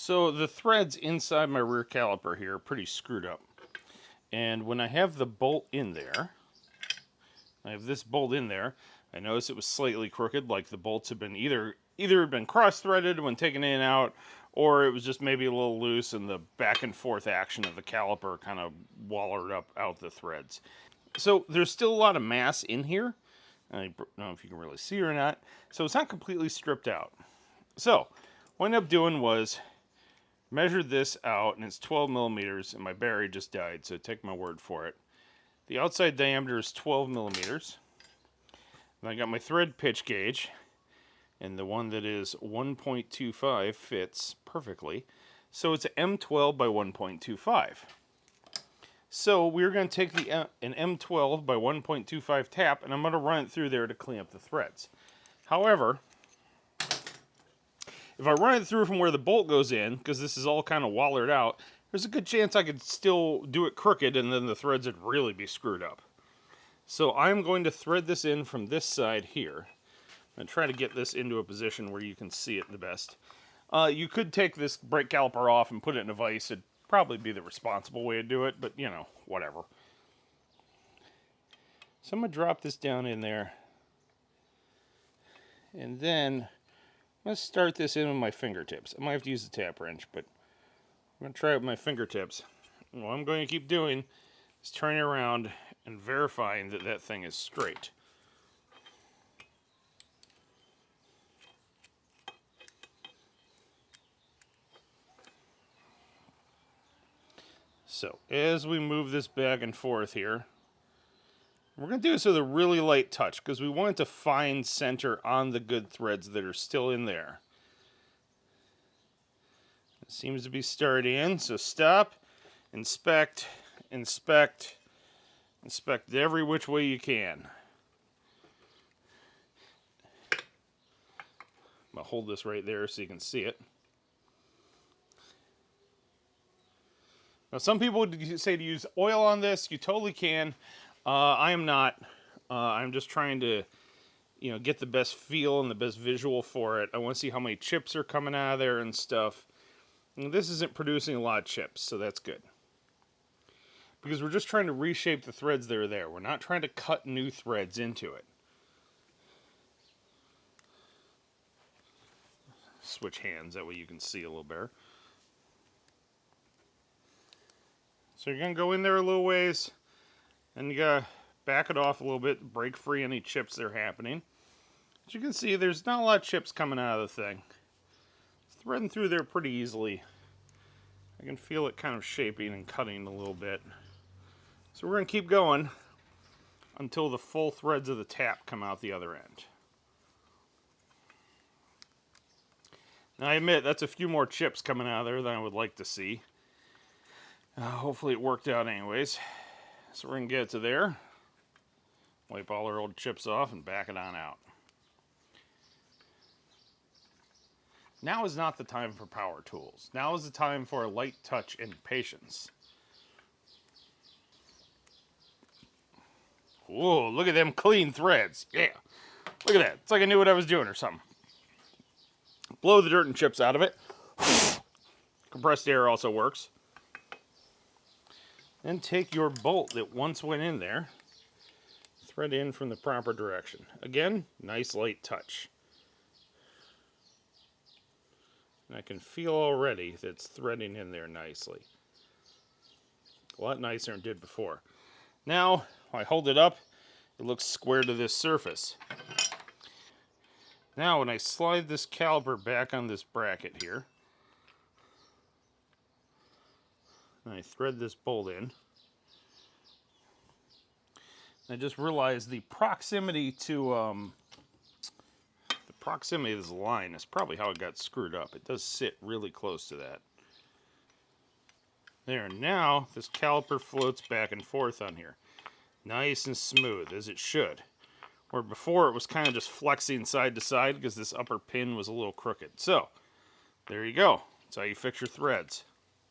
So the threads inside my rear caliper here are pretty screwed up. And when I have the bolt in there, I have this bolt in there, I noticed it was slightly crooked, like the bolts have been either been cross-threaded when taken in and out, or it was just maybe a little loose and the back and forth action of the caliper kind of wallered up out the threads. So there's still a lot of mass in here. I don't know if you can really see or not. So it's not completely stripped out. So what I ended up doing was measured this out, and it's 12 millimeters, and my battery just died, so take my word for it. The outside diameter is 12 millimeters. And I got my thread pitch gauge, and the one that is 1.25 fits perfectly. So it's an M12 by 1.25. So we're going to take an M12 by 1.25 tap, and I'm going to run it through there to clean up the threads. However, if I run it through from where the bolt goes in, because this is all kind of wallered out, there's a good chance I could still do it crooked and then the threads would really be screwed up. So I'm going to thread this in from this side here and try to get this into a position where you can see it the best. You could take this brake caliper off and put it in a vise. It'd probably be the responsible way to do it, but you know, whatever. So I'm going to drop this down in there, and then let's start this in with my fingertips. I might have to use the tap wrench, but I'm going to try it with my fingertips. And what I'm going to keep doing is turning around and verifying that that thing is straight. So as we move this back and forth here, we're going to do this with a really light touch because we want it to find center on the good threads that are still in there. It seems to be starting in, so stop, inspect, inspect, inspect every which way you can. I'm going to hold this right there so you can see it. Now some people would say to use oil on this. You totally can. I am not. I'm just trying to, get the best feel and the best visual for it. I want to see how many chips are coming out of there and stuff. And this isn't producing a lot of chips, so that's good. Because we're just trying to reshape the threads that are there. We're not trying to cut new threads into it. Switch hands, that way you can see a little better. So you're going to go in there a little ways, and you got to back it off a little bit, break free any chips that are happening. As you can see, there's not a lot of chips coming out of the thing. It's threading through there pretty easily. I can feel it kind of shaping and cutting a little bit. So we're going to keep going until the full threads of the tap come out the other end. Now I admit, that's a few more chips coming out of there than I would like to see. Hopefully it worked out anyways. So we're going to get it to there. Wipe all our old chips off and back it on out. Now is not the time for power tools. Now is the time for a light touch and patience. Whoa, look at them clean threads. Yeah. Look at that. It's like I knew what I was doing or something. Blow the dirt and chips out of it. Compressed air also works. Then take your bolt that once went in there, thread in from the proper direction. Again, nice light touch. And I can feel already that it's threading in there nicely. A lot nicer than it did before. Now, when I hold it up, it looks square to this surface. Now, when I slide this caliper back on this bracket here, and I thread this bolt in, I just realized the proximity to of this line is probably how it got screwed up. It does sit really close to that. There, now this caliper floats back and forth on here. Nice and smooth, as it should. Where before it was kind of just flexing side to side because this upper pin was a little crooked. So, there you go. That's how you fix your threads.